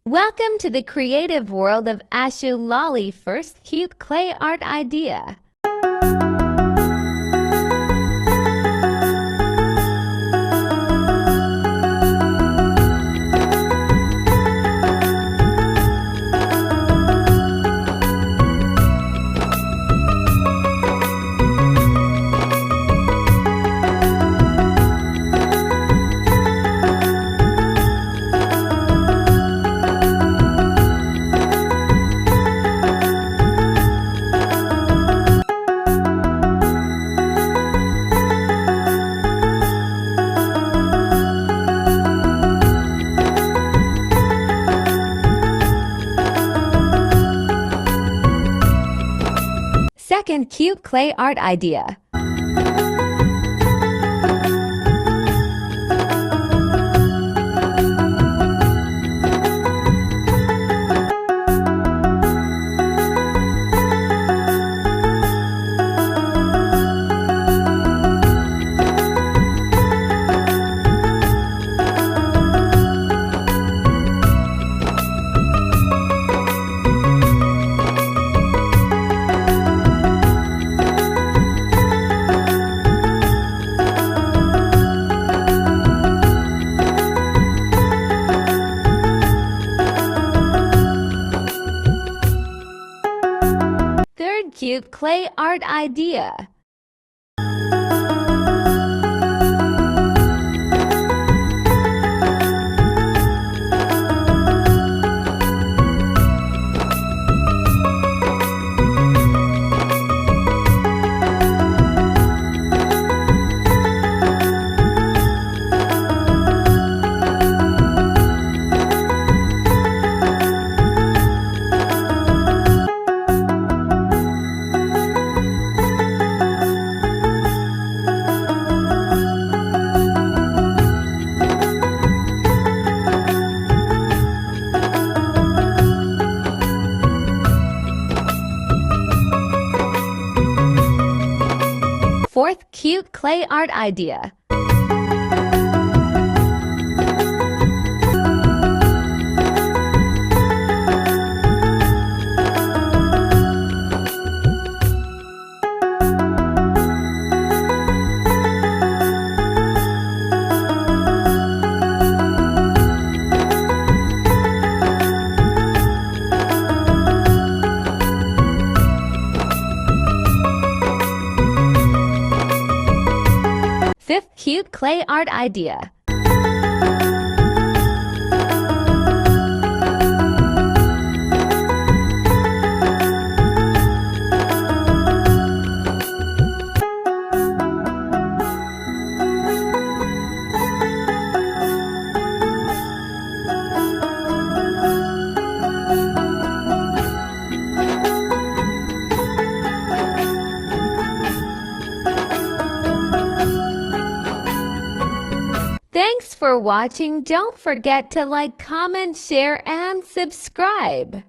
Welcome to the creative world of Ashoo. Lali first cute clay art idea. Second cute clay art idea. Third cute clay art idea. Fourth cute clay art idea. Fifth cute clay art idea. Thanks for watching. Don't forget to like, comment, share, and subscribe.